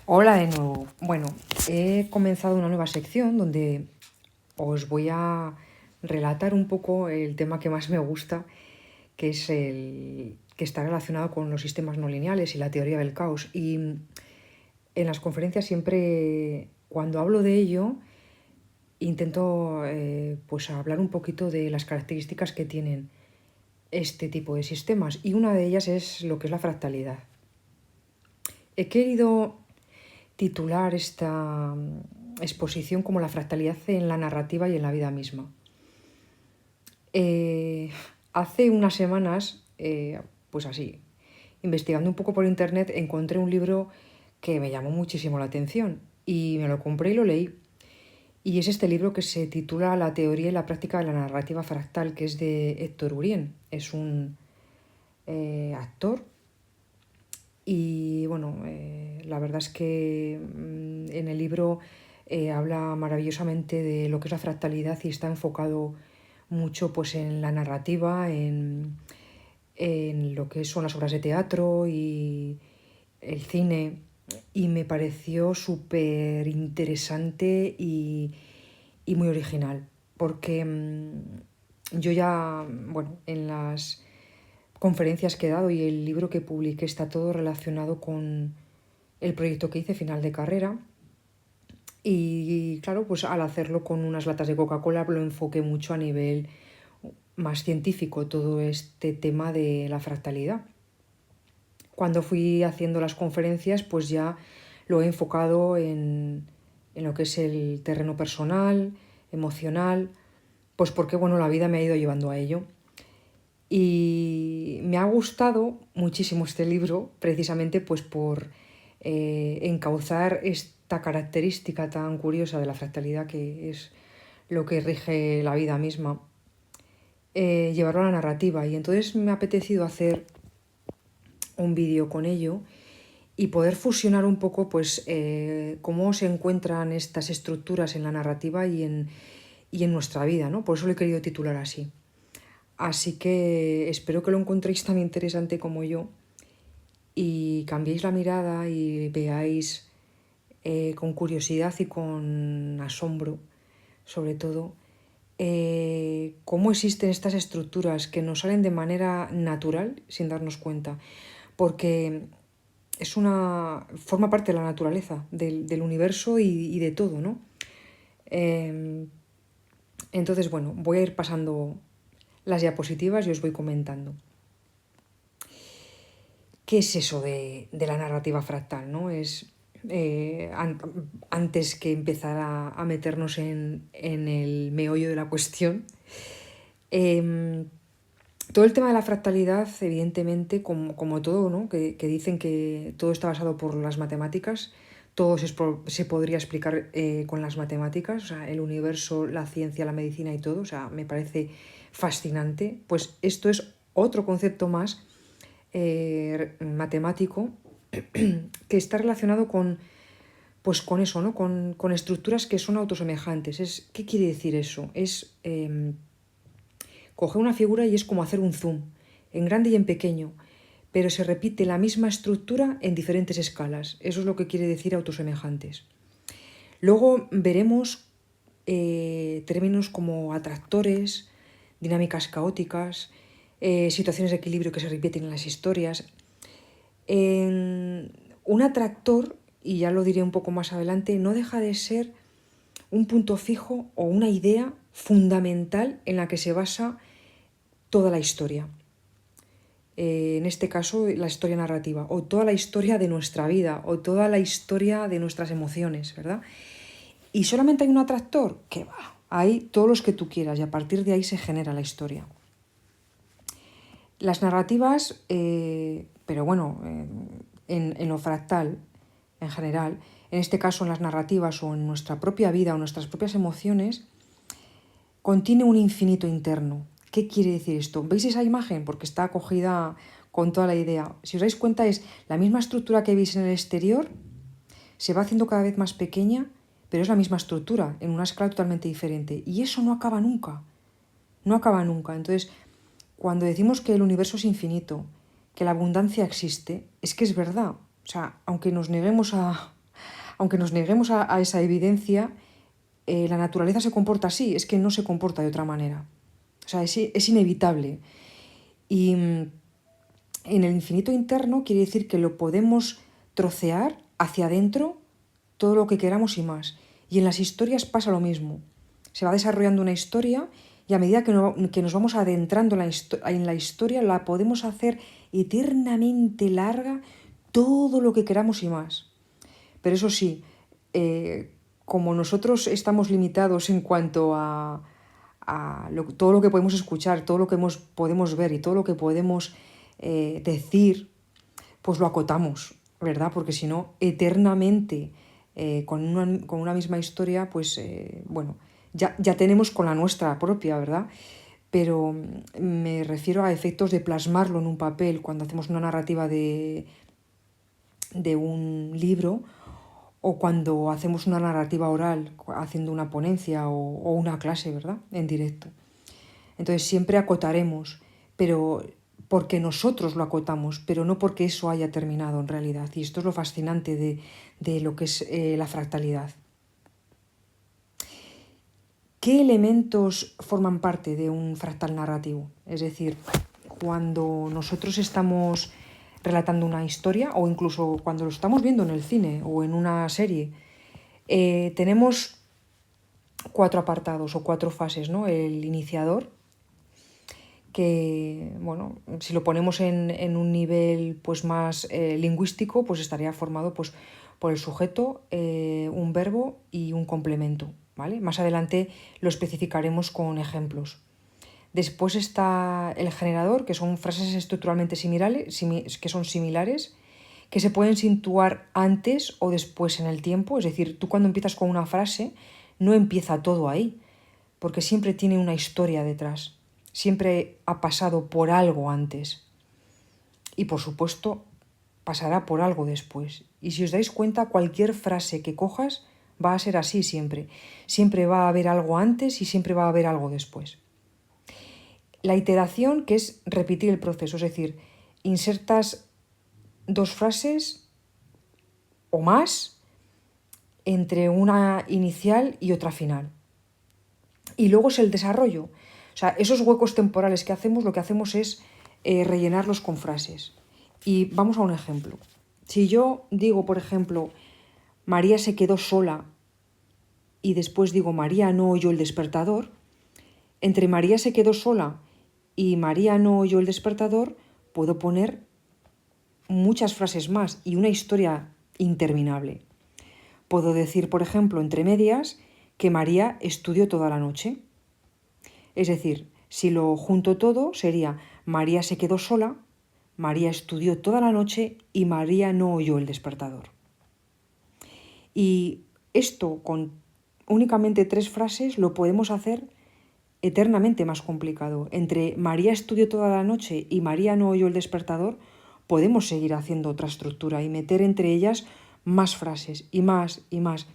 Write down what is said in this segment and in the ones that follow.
Hola de nuevo. Bueno, he comenzado una nueva sección donde os voy a relatar un poco el tema que más me gusta, que es el que está relacionado con los sistemas no lineales y la teoría del caos. Y en las conferencias siempre, cuando hablo de ello, intento pues hablar un poquito de las características que tienen este tipo de sistemas. Y una de ellas es lo que es la fractalidad. He querido titular esta exposición como la fractalidad en la narrativa y en la vida misma. Hace unas semanas, pues así, investigando un poco por internet, encontré un libro que me llamó muchísimo la atención y me lo compré y lo leí. Y es este libro que se titula La teoría y la práctica de la narrativa fractal, que es de Héctor Urien. Es un actor y bueno, la verdad es que en el libro habla maravillosamente de lo que es la fractalidad y está enfocado mucho pues en la narrativa, en lo que son las obras de teatro y el cine, y me pareció súper interesante y muy original, porque yo ya, bueno, en las conferencias que he dado y el libro que publiqué está todo relacionado con el proyecto que hice final de carrera. Y claro, pues al hacerlo con unas latas de Coca-Cola lo enfoqué mucho a nivel más científico, todo este tema de la fractalidad. Cuando fui haciendo las conferencias, pues ya lo he enfocado en lo que es el terreno personal, emocional, pues porque bueno, la vida me ha ido llevando a ello. Y me ha gustado muchísimo este libro, precisamente pues por encauzar esta característica tan curiosa de la fractalidad, que es lo que rige la vida misma, llevarlo a la narrativa. Y entonces me ha apetecido hacer un vídeo con ello y poder fusionar un poco pues cómo se encuentran estas estructuras en la narrativa y en nuestra vida, ¿no? Por eso lo he querido titular así. Así que espero que lo encontréis tan interesante como yo y cambiéis la mirada y veáis con curiosidad y con asombro, sobre todo, cómo existen estas estructuras que nos salen de manera natural sin darnos cuenta, porque forma parte de la naturaleza, del universo y de todo, ¿no? Entonces, bueno, voy a ir pasando las diapositivas y os voy comentando. ¿Qué es eso de la narrativa fractal? ¿No? Es, antes que empezar a meternos en el meollo de la cuestión, todo el tema de la fractalidad, evidentemente, como todo, ¿no? que dicen que todo está basado por las matemáticas, todo se podría explicar con las matemáticas, o sea, el universo, la ciencia, la medicina y todo, o sea, me parece fascinante. Pues esto es otro concepto más matemático que está relacionado pues con eso, ¿no? Con estructuras que son autosemejantes. ¿Qué quiere decir eso? Es coger una figura y es como hacer un zoom, en grande y en pequeño, pero se repite la misma estructura en diferentes escalas. Eso es lo que quiere decir autosemejantes. Luego veremos términos como atractores, dinámicas caóticas, situaciones de equilibrio que se repiten en las historias. Un atractor, y ya lo diré un poco más adelante, no deja de ser un punto fijo o una idea fundamental en la que se basa toda la historia. En este caso, la historia narrativa, o toda la historia de nuestra vida, o toda la historia de nuestras emociones, ¿verdad? Y solamente hay un atractor, que va, hay todos los que tú quieras, y a partir de ahí se genera la historia. Las narrativas, pero bueno, en lo fractal, en general, en este caso en las narrativas o en nuestra propia vida o nuestras propias emociones, contiene un infinito interno. ¿Qué quiere decir esto? ¿Veis esa imagen? Porque está acogida con toda la idea. Si os dais cuenta, es la misma estructura que veis en el exterior, se va haciendo cada vez más pequeña, pero es la misma estructura, en una escala totalmente diferente. Y eso no acaba nunca. No acaba nunca. Entonces, cuando decimos que el universo es infinito, que la abundancia existe, es que es verdad. O sea, aunque nos neguemos aunque nos neguemos a esa evidencia, la naturaleza se comporta así, es que no se comporta de otra manera. O sea, es inevitable. Y en el infinito interno quiere decir que lo podemos trocear hacia adentro todo lo que queramos y más. Y en las historias pasa lo mismo. Se va desarrollando una historia y a medida que nos vamos adentrando en la historia, la podemos hacer eternamente larga, todo lo que queramos y más. Pero eso sí, como nosotros estamos limitados en cuanto a todo lo que podemos escuchar, todo lo que podemos ver y todo lo que podemos decir, pues lo acotamos, ¿verdad? Porque si no, eternamente con una misma historia, pues bueno, ya tenemos con la nuestra propia, ¿verdad? Pero me refiero a efectos de plasmarlo en un papel cuando hacemos una narrativa de un libro o cuando hacemos una narrativa oral haciendo una ponencia o una clase, ¿verdad? En directo. Entonces siempre acotaremos, pero porque nosotros lo acotamos, pero no porque eso haya terminado en realidad. Y esto es lo fascinante de lo que es la fractalidad. ¿Qué elementos forman parte de un fractal narrativo? Es decir, cuando nosotros estamos relatando una historia o incluso cuando lo estamos viendo en el cine o en una serie, tenemos 4 apartados o 4 fases, ¿no? El iniciador, que, bueno, si lo ponemos en un nivel pues más lingüístico, pues estaría formado pues, por el sujeto, un verbo y un complemento, ¿vale? Más adelante lo especificaremos con ejemplos. Después está el generador, que son frases estructuralmente similares, que se pueden situar antes o después en el tiempo. Es decir, tú cuando empiezas con una frase, no empieza todo ahí, porque siempre tiene una historia detrás. Siempre ha pasado por algo antes. Y por supuesto, pasará por algo después. Y si os dais cuenta, cualquier frase que cojas va a ser así siempre. Siempre va a haber algo antes y siempre va a haber algo después. La iteración, que es repetir el proceso, es decir, insertas 2 frases o más entre una inicial y otra final. Y luego es el desarrollo. O sea, esos huecos temporales que hacemos, lo que hacemos es rellenarlos con frases. Y vamos a un ejemplo. Si yo digo, por ejemplo, María se quedó sola y después digo María no oyó el despertador, entre María se quedó sola y María no oyó el despertador puedo poner muchas frases más y una historia interminable. Puedo decir, por ejemplo, entre medias, que María estudió toda la noche. Es decir, si lo junto todo, sería María se quedó sola, María estudió toda la noche y María no oyó el despertador. Y esto con únicamente 3 frases lo podemos hacer eternamente más complicado. Entre María estudió toda la noche y María no oyó el despertador, podemos seguir haciendo otra estructura y meter entre ellas más frases y más y más.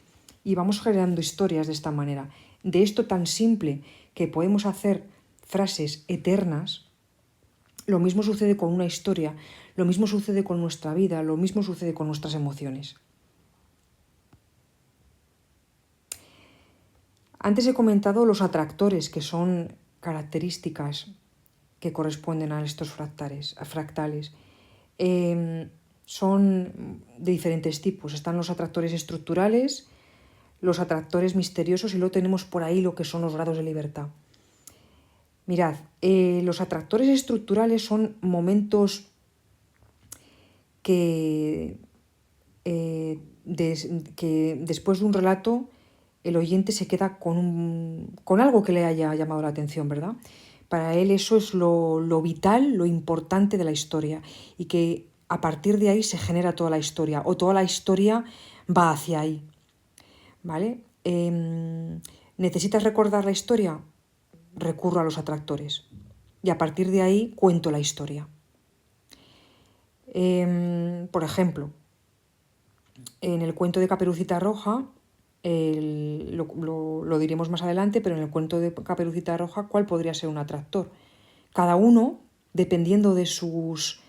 Y vamos generando historias de esta manera. De esto tan simple que podemos hacer frases eternas, lo mismo sucede con una historia, lo mismo sucede con nuestra vida, lo mismo sucede con nuestras emociones. Antes he comentado los atractores, que son características que corresponden a estos fractales. Son de diferentes tipos. Están los atractores estructurales, los atractores misteriosos y luego tenemos por ahí lo que son los grados de libertad. Mirad, los atractores estructurales son momentos que después de un relato el oyente se queda con algo que le haya llamado la atención, ¿verdad? Para él eso es lo vital, lo importante de la historia y que a partir de ahí se genera toda la historia o toda la historia va hacia ahí, ¿vale? ¿Necesitas recordar la historia? Recurro a los atractores y a partir de ahí cuento la historia. Por ejemplo, en el cuento de Caperucita Roja, lo diremos más adelante, pero en el cuento de Caperucita Roja, ¿cuál podría ser un atractor? Cada uno, dependiendo de sus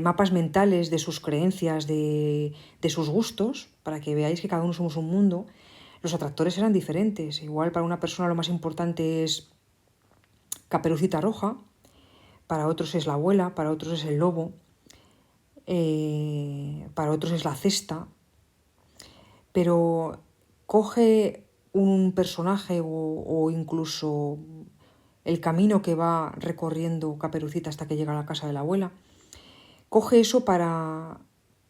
mapas mentales de sus creencias, de sus gustos, para que veáis que cada uno somos un mundo, los atractores eran diferentes. Igual para una persona lo más importante es Caperucita Roja, para otros es la abuela, para otros es el lobo, para otros es la cesta, pero coge un personaje o incluso el camino que va recorriendo Caperucita hasta que llega a la casa de la abuela, coge eso para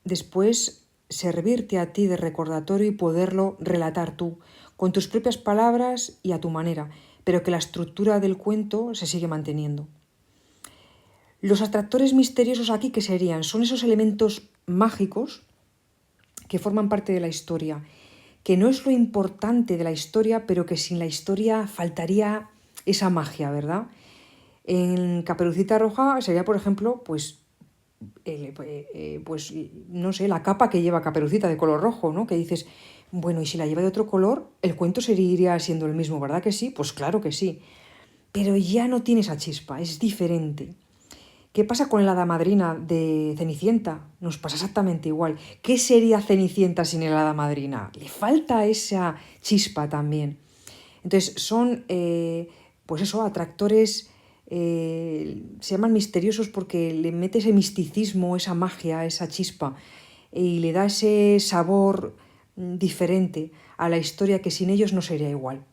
después servirte a ti de recordatorio y poderlo relatar tú, con tus propias palabras y a tu manera, pero que la estructura del cuento se sigue manteniendo. Los atractores misteriosos aquí, ¿qué serían? Son esos elementos mágicos que forman parte de la historia, que no es lo importante de la historia, pero que sin la historia faltaría esa magia, ¿verdad? En Caperucita Roja sería, por ejemplo, pues no sé, la capa que lleva Caperucita de color rojo, ¿no? Que dices, bueno, y si la lleva de otro color, el cuento seguiría siendo el mismo, ¿verdad que sí? Pues claro que sí. Pero ya no tiene esa chispa, es diferente. ¿Qué pasa con el hada madrina de Cenicienta? Nos pasa exactamente igual. ¿Qué sería Cenicienta sin el hada madrina? Le falta esa chispa también. Entonces son, pues eso, atractores, se llaman misteriosos porque le mete ese misticismo, esa magia, esa chispa, y le da ese sabor diferente a la historia que sin ellos no sería igual.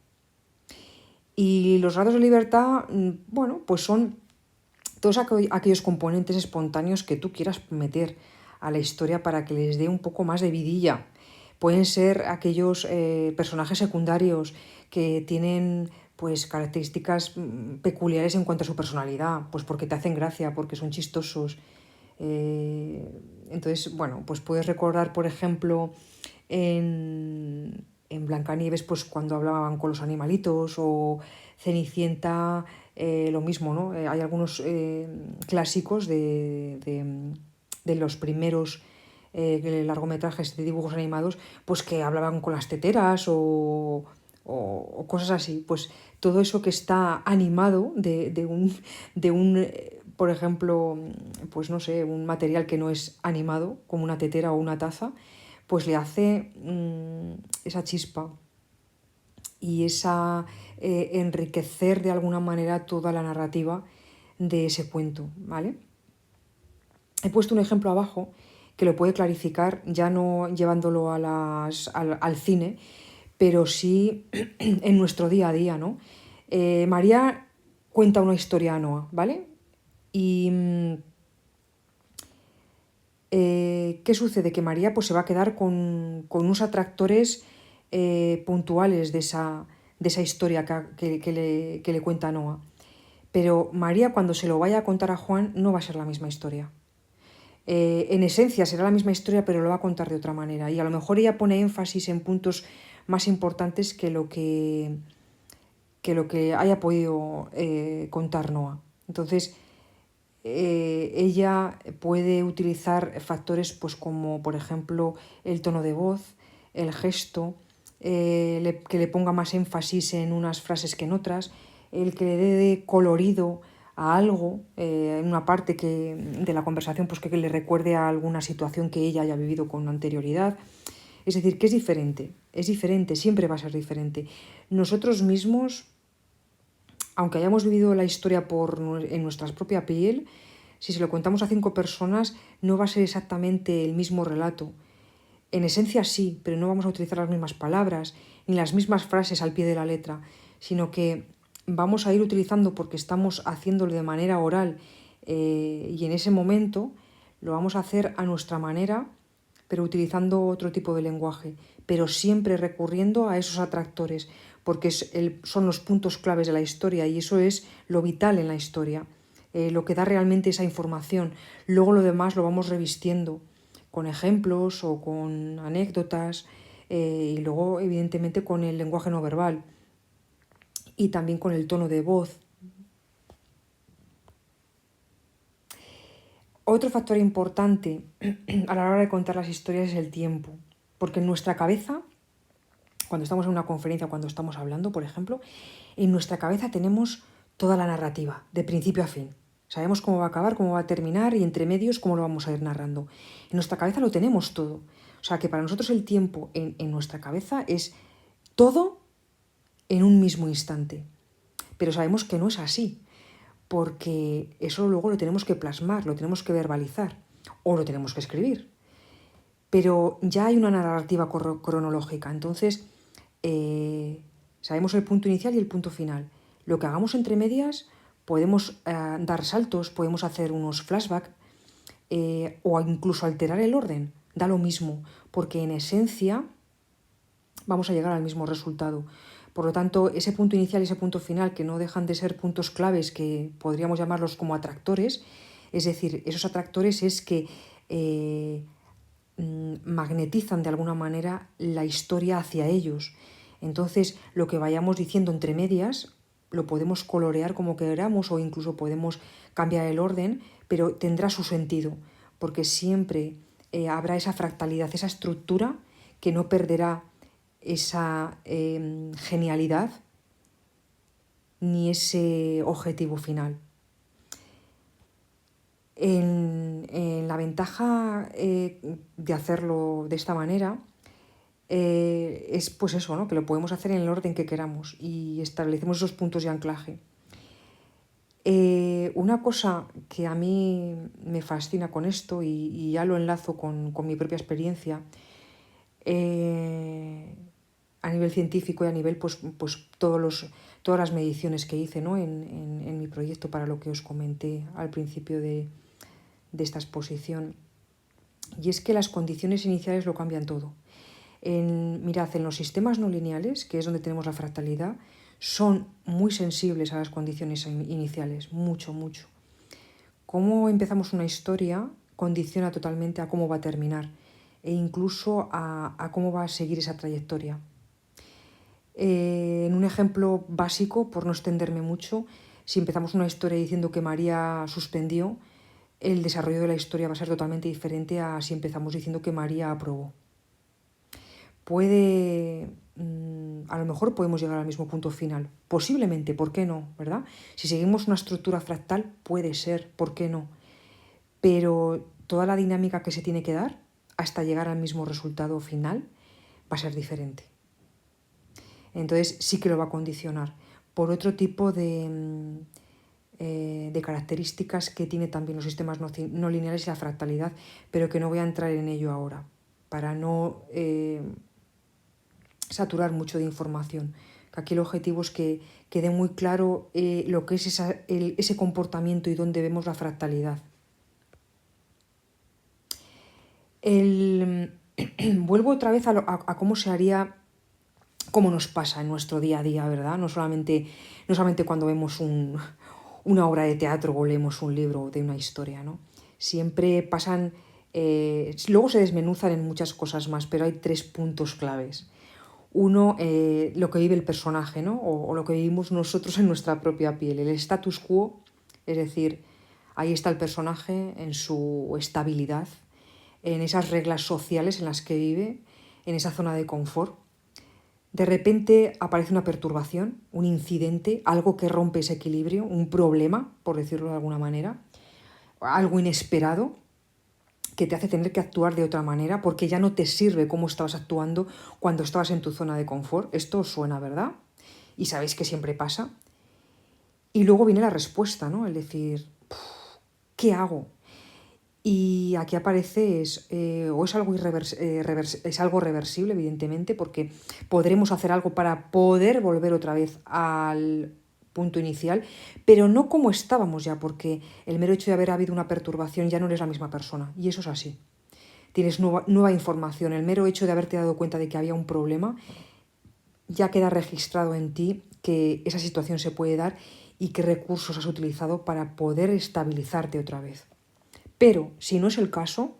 Y los ratos de libertad, bueno, pues son todos aquellos componentes espontáneos que tú quieras meter a la historia para que les dé un poco más de vidilla. Pueden ser aquellos personajes secundarios que tienen pues características peculiares en cuanto a su personalidad, pues porque te hacen gracia, porque son chistosos. Entonces, bueno, pues puedes recordar, por ejemplo, en Blancanieves, pues cuando hablaban con los animalitos, o Cenicienta, lo mismo, ¿no? Hay algunos clásicos de los primeros largometrajes de dibujos animados, pues que hablaban con las teteras o cosas así. Pues todo eso que está animado de un por ejemplo, pues no sé, un material que no es animado, como una tetera o una taza, pues le hace esa chispa y esa enriquecer de alguna manera toda la narrativa de ese cuento, ¿vale? He puesto un ejemplo abajo que lo puede clarificar, ya no llevándolo al cine, pero sí en nuestro día a día, ¿no? María cuenta una historia a Noa, ¿vale? Y ¿qué sucede? Que María pues, se va a quedar con unos atractores puntuales de esa historia que le cuenta Noa. Pero María, cuando se lo vaya a contar a Juan, no va a ser la misma historia. En esencia será la misma historia, pero lo va a contar de otra manera. Y a lo mejor ella pone énfasis en puntos más importantes que lo que haya podido contar Noa. Entonces, ella puede utilizar factores pues, como, por ejemplo, el tono de voz, el gesto, que le ponga más énfasis en unas frases que en otras, el que le dé colorido a algo, en una parte de la conversación pues, que le recuerde a alguna situación que ella haya vivido con anterioridad. Es decir, que es diferente, siempre va a ser diferente. Nosotros mismos, aunque hayamos vivido la historia en nuestra propia piel, si se lo contamos a 5 personas, no va a ser exactamente el mismo relato. En esencia sí, pero no vamos a utilizar las mismas palabras, ni las mismas frases al pie de la letra, sino que vamos a ir utilizando, porque estamos haciéndolo de manera oral, y en ese momento lo vamos a hacer a nuestra manera, pero utilizando otro tipo de lenguaje, pero siempre recurriendo a esos atractores, porque son los puntos claves de la historia y eso es lo vital en la historia, lo que da realmente esa información. Luego lo demás lo vamos revistiendo con ejemplos o con anécdotas, y luego evidentemente con el lenguaje no verbal y también con el tono de voz. Otro factor importante a la hora de contar las historias es el tiempo, porque en nuestra cabeza, cuando estamos en una conferencia, cuando estamos hablando, por ejemplo, en nuestra cabeza tenemos toda la narrativa, de principio a fin. Sabemos cómo va a acabar, cómo va a terminar y entre medios cómo lo vamos a ir narrando. En nuestra cabeza lo tenemos todo. O sea que para nosotros el tiempo en nuestra cabeza es todo en un mismo instante. Pero sabemos que no es así, porque eso luego lo tenemos que plasmar, lo tenemos que verbalizar o lo tenemos que escribir. Pero ya hay una narrativa cronológica, entonces sabemos el punto inicial y el punto final. Lo que hagamos entre medias podemos dar saltos, podemos hacer unos flashbacks o incluso alterar el orden, da lo mismo, porque en esencia vamos a llegar al mismo resultado. Por lo tanto, ese punto inicial y ese punto final, que no dejan de ser puntos claves que podríamos llamarlos como atractores, es decir, esos atractores es que magnetizan de alguna manera la historia hacia ellos. Entonces, lo que vayamos diciendo entre medias lo podemos colorear como queramos o incluso podemos cambiar el orden, pero tendrá su sentido, porque siempre habrá esa fractalidad, esa estructura que no perderá esa genialidad ni ese objetivo final. La ventaja de hacerlo de esta manera es pues eso, ¿no? Que lo podemos hacer en el orden que queramos y establecemos esos puntos de anclaje. Una cosa que a mí me fascina con esto y ya lo enlazo con mi propia experiencia a nivel científico y a nivel pues todas las mediciones que hice, ¿no? en mi proyecto para lo que os comenté al principio de esta exposición, y es que las condiciones iniciales lo cambian todo. Mirad, en los sistemas no lineales, que es donde tenemos la fractalidad, son muy sensibles a las condiciones iniciales, mucho, mucho. Cómo empezamos una historia condiciona totalmente a cómo va a terminar e incluso a cómo va a seguir esa trayectoria. En un ejemplo básico, por no extenderme mucho, si empezamos una historia diciendo que María suspendió, el desarrollo de la historia va a ser totalmente diferente a si empezamos diciendo que María aprobó. A lo mejor podemos llegar al mismo punto final, posiblemente, ¿por qué no? ¿Verdad? Si seguimos una estructura fractal, puede ser, ¿por qué no? Pero toda la dinámica que se tiene que dar hasta llegar al mismo resultado final va a ser diferente. Entonces sí que lo va a condicionar por otro tipo de características que tiene también los sistemas no lineales y la fractalidad, pero que no voy a entrar en ello ahora, para no saturar mucho de información. Que aquí el objetivo es que quede muy claro lo que es ese comportamiento y dónde vemos la fractalidad. Vuelvo otra vez a cómo se haría, cómo nos pasa en nuestro día a día, ¿verdad? No solamente cuando vemos una obra de teatro o leemos un libro de una historia, ¿no? Siempre pasan, luego se desmenuzan en muchas cosas más, pero hay 3 puntos claves. Uno, lo que vive el personaje, ¿no? O lo que vivimos nosotros en nuestra propia piel, el status quo, es decir, ahí está el personaje en su estabilidad, en esas reglas sociales en las que vive, en esa zona de confort. De repente aparece una perturbación, un incidente, algo que rompe ese equilibrio, un problema, por decirlo de alguna manera, algo inesperado que te hace tener que actuar de otra manera porque ya no te sirve cómo estabas actuando cuando estabas en tu zona de confort. Esto os suena, ¿verdad? Y sabéis que siempre pasa. Y luego viene la respuesta, ¿no? El decir, ¿qué hago? Y aquí aparece, o es algo, es algo reversible, evidentemente, porque podremos hacer algo para poder volver otra vez al punto inicial, pero no como estábamos ya, porque el mero hecho de haber habido una perturbación ya no eres la misma persona, y eso es así. Tienes nueva información, el mero hecho de haberte dado cuenta de que había un problema, ya queda registrado en ti que esa situación se puede dar y qué recursos has utilizado para poder estabilizarte otra vez. Pero, si no es el caso,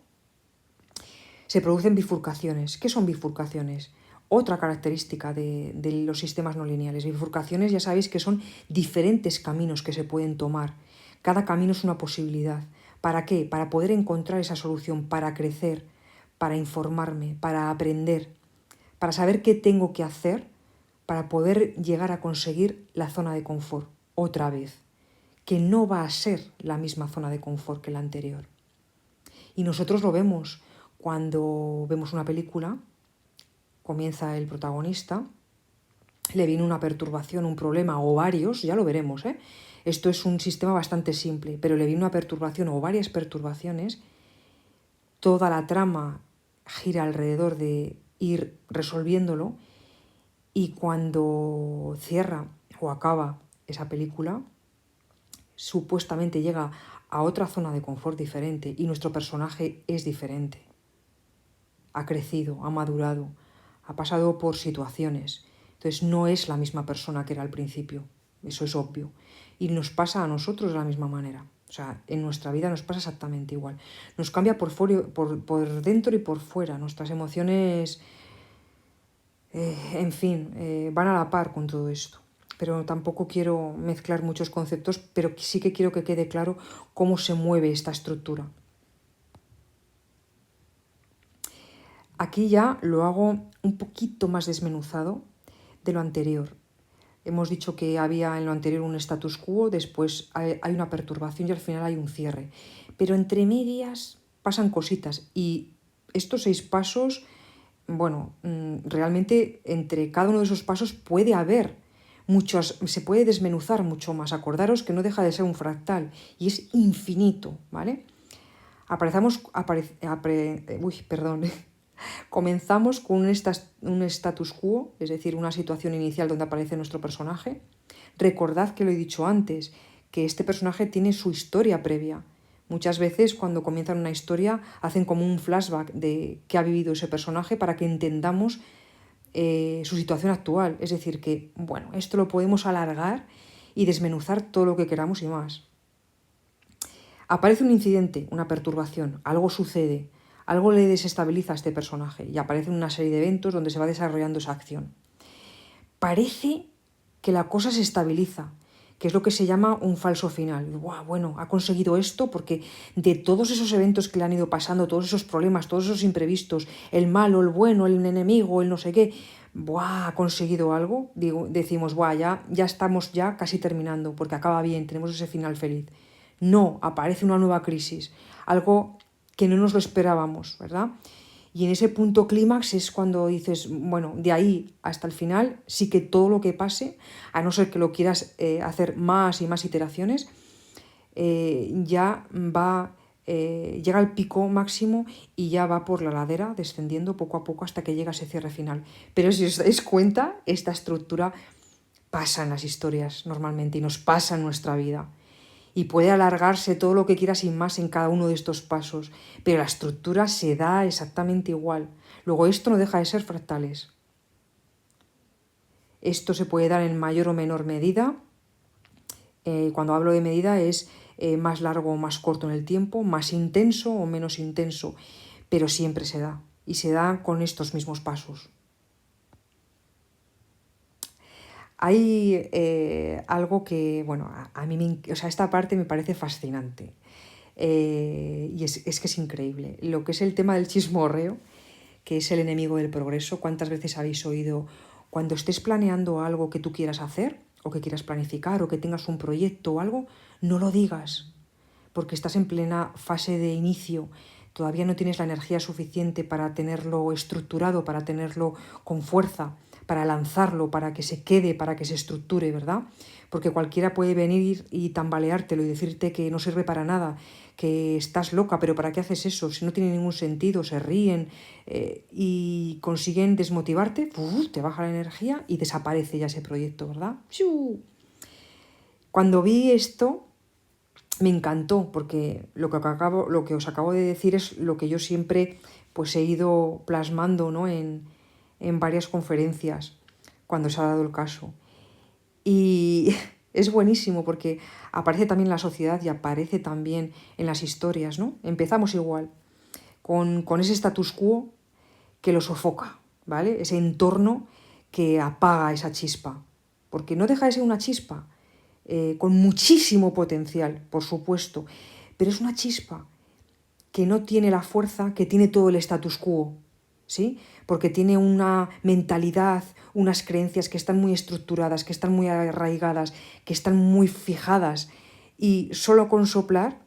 se producen bifurcaciones. ¿Qué son bifurcaciones? Otra característica de los sistemas no lineales. Bifurcaciones, ya sabéis que son diferentes caminos que se pueden tomar. Cada camino es una posibilidad. ¿Para qué? Para poder encontrar esa solución, para crecer, para informarme, para aprender, para saber qué tengo que hacer para poder llegar a conseguir la zona de confort otra vez. que no va a ser la misma zona de confort que la anterior. Y nosotros lo vemos cuando vemos una película, comienza el protagonista, le viene una perturbación, un problema o varios, ya lo veremos, ¿eh? Esto es un sistema bastante simple, pero le viene una perturbación o varias perturbaciones, toda la trama gira alrededor de ir resolviéndolo y cuando cierra o acaba esa película, supuestamente llega a otra zona de confort diferente y nuestro personaje es diferente. Ha crecido, ha madurado, ha pasado por situaciones. Entonces no es la misma persona que era al principio, eso es obvio. Y nos pasa a nosotros de la misma manera. O sea, en nuestra vida nos pasa exactamente igual. Nos cambia por dentro y por fuera. Nuestras emociones, en fin, van a la par con todo esto. Pero tampoco quiero mezclar muchos conceptos, pero sí que quiero que quede claro cómo se mueve esta estructura. Aquí ya lo hago un poquito más desmenuzado de lo anterior. Hemos dicho que había en lo anterior un status quo, después hay una perturbación y al final hay un cierre. Pero entre medias pasan cositas y estos 6 pasos, bueno, realmente entre cada uno de esos pasos puede haber muchos, se puede desmenuzar mucho más. Acordaros que no deja de ser un fractal y es infinito, ¿vale? Comenzamos con un status quo, es decir, una situación inicial donde aparece nuestro personaje. Recordad que lo he dicho antes, que este personaje tiene su historia previa. Muchas veces cuando comienzan una historia hacen como un flashback de qué ha vivido ese personaje para que entendamos su situación actual. Es decir, que bueno, esto lo podemos alargar y desmenuzar todo lo que queramos y más. Aparece un incidente, una perturbación, algo sucede, algo le desestabiliza a este personaje y aparecen una serie de eventos donde se va desarrollando esa acción. Parece que la cosa se estabiliza, que es lo que se llama un falso final. ¡Buah, bueno, ha conseguido esto porque de todos esos eventos que le han ido pasando, todos esos problemas, todos esos imprevistos, el malo, el bueno, el enemigo, el no sé qué, ¡buah, ha conseguido algo! Decimos, ¡buah, ya estamos ya casi terminando porque acaba bien, tenemos ese final feliz! No, aparece una nueva crisis, algo que no nos lo esperábamos, ¿verdad? Y en ese punto clímax es cuando dices, bueno, de ahí hasta el final, sí que todo lo que pase, a no ser que lo quieras hacer más y más iteraciones, ya va, llega al pico máximo y ya va por la ladera, descendiendo poco a poco hasta que llega a ese cierre final. Pero si os dais cuenta, esta estructura pasa en las historias normalmente y nos pasa en nuestra vida. Y puede alargarse todo lo que quieras y más en cada uno de estos pasos, pero la estructura se da exactamente igual. Luego esto no deja de ser fractales. Esto se puede dar en mayor o menor medida. Cuando hablo de medida es más largo o más corto en el tiempo, más intenso o menos intenso, pero siempre se da y se da con estos mismos pasos. Hay algo que, bueno, a mí o sea, esta parte me parece fascinante y es que es increíble. Lo que es el tema del chismorreo, que es el enemigo del progreso. ¿Cuántas veces habéis oído cuando estés planeando algo que tú quieras hacer o que quieras planificar o que tengas un proyecto o algo, no lo digas porque estás en plena fase de inicio, todavía no tienes la energía suficiente para tenerlo estructurado, para tenerlo con fuerza, para lanzarlo, para que se quede, para que se estructure, ¿verdad? Porque cualquiera puede venir y tambaleártelo y decirte que no sirve para nada, que estás loca, pero ¿para qué haces eso? Si no tiene ningún sentido, se ríen y consiguen desmotivarte, te baja la energía y desaparece ya ese proyecto, ¿verdad? Cuando vi esto, me encantó porque lo que os acabo de decir es lo que yo siempre pues, he ido plasmando, ¿no? en varias conferencias cuando se ha dado el caso. Y es buenísimo porque aparece también en la sociedad y aparece también en las historias, ¿no? Empezamos igual, con ese status quo que lo sofoca, ¿vale? Ese entorno que apaga esa chispa. Porque no deja de ser una chispa, con muchísimo potencial, por supuesto, pero es una chispa que no tiene la fuerza que tiene todo el status quo, ¿sí? Porque tiene una mentalidad, unas creencias que están muy estructuradas, que están muy arraigadas, que están muy fijadas y solo con soplar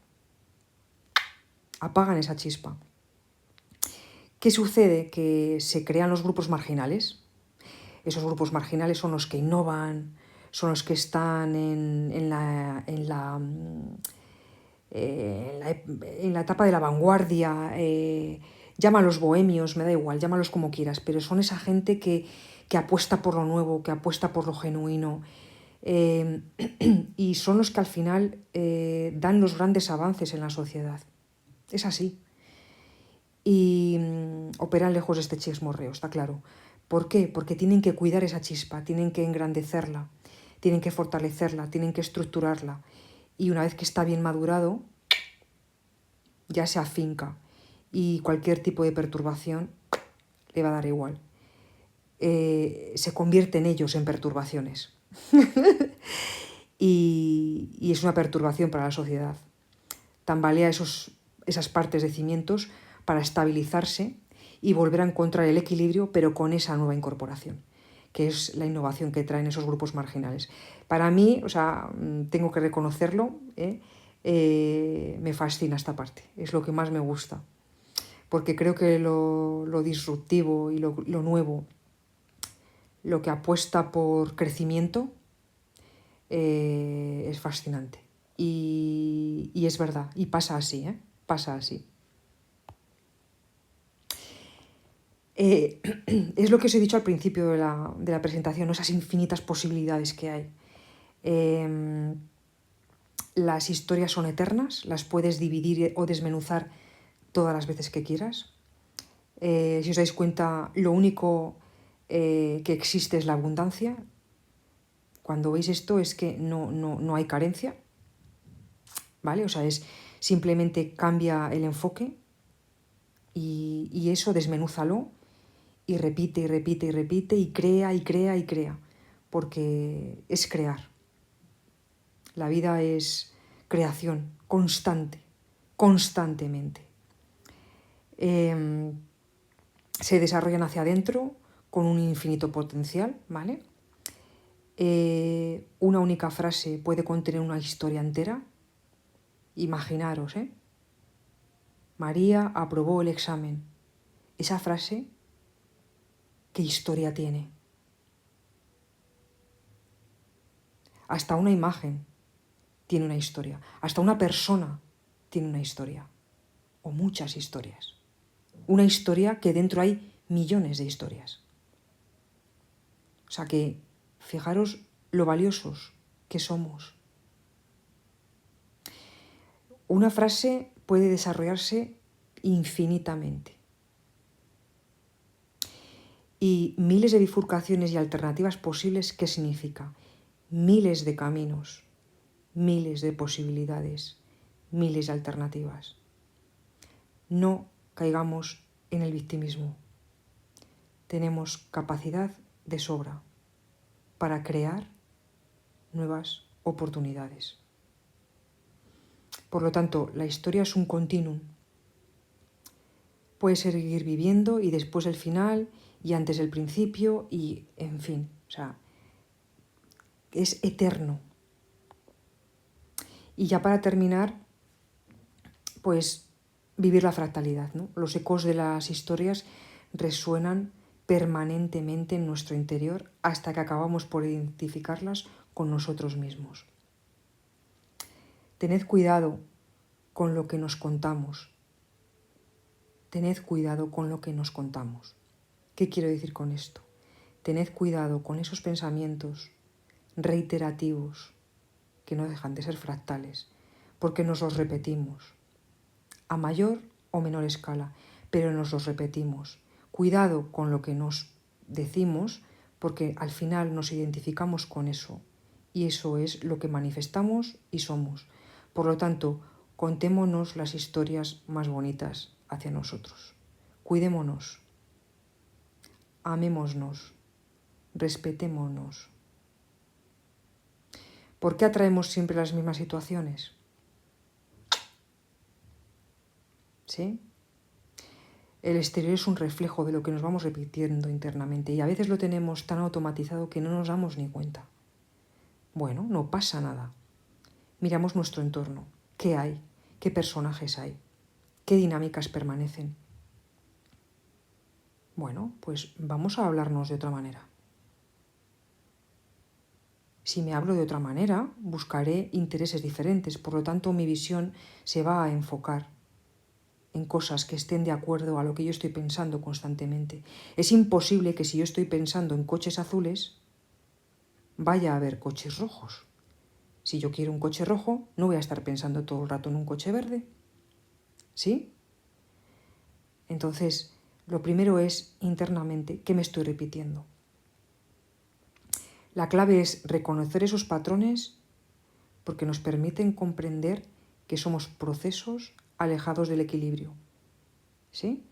apagan esa chispa. ¿Qué sucede? Que se crean los grupos marginales. Esos grupos marginales son los que innovan, son los que están en la etapa de la vanguardia, llámalos bohemios, me da igual, llámalos como quieras, pero son esa gente que apuesta por lo nuevo, que apuesta por lo genuino, y son los que al final dan los grandes avances en la sociedad. Es así. Y operan lejos de este chismorreo, está claro. ¿Por qué? Porque tienen que cuidar esa chispa, tienen que engrandecerla, tienen que fortalecerla, tienen que estructurarla. Y una vez que está bien madurado, ya se afinca. Y cualquier tipo de perturbación le va a dar igual. Se convierten ellos en perturbaciones. y es una perturbación para la sociedad. Tambalea esas partes de cimientos para estabilizarse y volver a encontrar el equilibrio, pero con esa nueva incorporación, que es la innovación que traen esos grupos marginales. Para mí, o sea, tengo que reconocerlo, me fascina esta parte, es lo que más me gusta, porque creo que lo disruptivo y lo nuevo, lo que apuesta por crecimiento, es fascinante. Y es verdad, y pasa así, pasa así. Es lo que os he dicho al principio de la presentación, esas infinitas posibilidades que hay. Las historias son eternas, las puedes dividir o desmenuzar todas las veces que quieras. Si os dais cuenta, lo único que existe es la abundancia. Cuando veis esto es que no hay carencia, ¿vale? O sea, es simplemente cambia el enfoque y eso desmenúzalo y repite y repite y repite y crea y crea y crea, porque es crear. La vida es creación constante, constantemente. Se desarrollan hacia adentro con un infinito potencial, ¿vale? Una única frase puede contener una historia entera. Imaginaros, María aprobó el examen. Esa frase, ¿qué historia tiene? Hasta una imagen tiene una historia. Hasta una persona tiene una historia. O muchas historias. Una historia que dentro hay millones de historias. O sea que, fijaros lo valiosos que somos. Una frase puede desarrollarse infinitamente. Y miles de bifurcaciones y alternativas posibles, ¿qué significa? Miles de caminos, miles de posibilidades, miles de alternativas. No caigamos en el victimismo. Tenemos capacidad de sobra para crear nuevas oportunidades. Por lo tanto, la historia es un continuum. Puedes seguir viviendo y después el final y antes el principio y, en fin, o sea, es eterno. Y ya para terminar, pues vivir la fractalidad, ¿no? Los ecos de las historias resuenan permanentemente en nuestro interior hasta que acabamos por identificarlas con nosotros mismos. Tened cuidado con lo que nos contamos. Tened cuidado con lo que nos contamos. ¿Qué quiero decir con esto? Tened cuidado con esos pensamientos reiterativos que no dejan de ser fractales, porque nos los repetimos, a mayor o menor escala, pero nos los repetimos. Cuidado con lo que nos decimos, porque al final nos identificamos con eso, y eso es lo que manifestamos y somos. Por lo tanto, contémonos las historias más bonitas hacia nosotros. Cuidémonos, amémonos, respetémonos. ¿Por qué atraemos siempre las mismas situaciones? ¿Sí? El exterior es un reflejo de lo que nos vamos repitiendo internamente y a veces lo tenemos tan automatizado que no nos damos ni cuenta. Bueno, no pasa nada. miramos nuestro entorno. ¿Qué hay? ¿Qué personajes hay? ¿Qué dinámicas permanecen? Bueno, pues vamos a hablarnos de otra manera. Si me hablo de otra manera, buscaré intereses diferentes, por lo tanto mi visión se va a enfocar en cosas que estén de acuerdo a lo que yo estoy pensando constantemente. Es imposible que si yo estoy pensando en coches azules, vaya a haber coches rojos. Si yo quiero un coche rojo, no voy a estar pensando todo el rato en un coche verde. ¿Sí? Entonces, lo primero es internamente, ¿qué me estoy repitiendo? La clave es reconocer esos patrones porque nos permiten comprender que somos procesos alejados del equilibrio, ¿sí?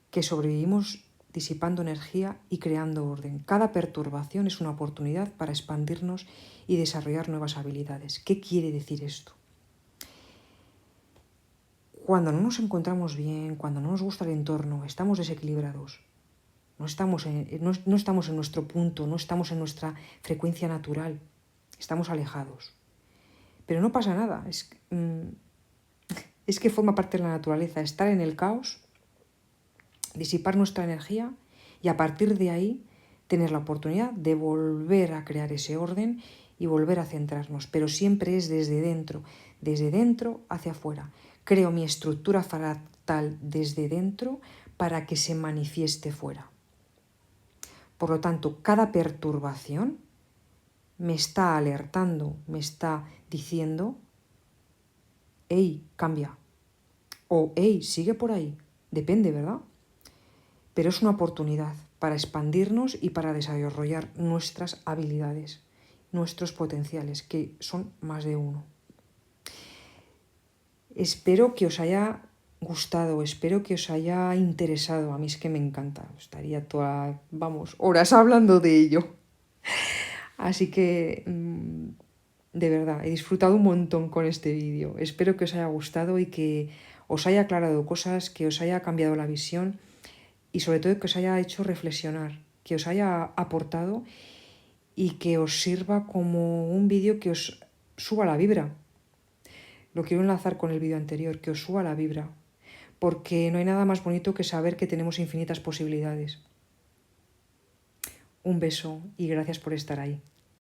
Que sobrevivimos disipando energía y creando orden. Cada perturbación es una oportunidad para expandirnos y desarrollar nuevas habilidades. ¿Qué quiere decir esto? Cuando no nos encontramos bien, cuando no nos gusta el entorno, estamos desequilibrados. No estamos en nuestro punto, no estamos en nuestra frecuencia natural, estamos alejados. Pero no pasa nada, es que forma parte de la naturaleza, estar en el caos, disipar nuestra energía y a partir de ahí tener la oportunidad de volver a crear ese orden y volver a centrarnos, pero siempre es desde dentro hacia afuera. Creo mi estructura fractal desde dentro para que se manifieste fuera. Por lo tanto, cada perturbación me está alertando, me está diciendo, hey, cambia, o hey, sigue por ahí, depende, ¿verdad? Pero es una oportunidad para expandirnos y para desarrollar nuestras habilidades, nuestros potenciales, que son más de uno. Espero que os haya gustado, espero que os haya interesado. A mí es que me encanta, estaría horas hablando de ello. Así que, de verdad, he disfrutado un montón con este vídeo. Espero que os haya gustado y que os haya aclarado cosas, que os haya cambiado la visión y sobre todo que os haya hecho reflexionar, que os haya aportado y que os sirva como un vídeo que os suba la vibra. Lo quiero enlazar con el vídeo anterior, que os suba la vibra, porque no hay nada más bonito que saber que tenemos infinitas posibilidades. Un beso y gracias por estar ahí.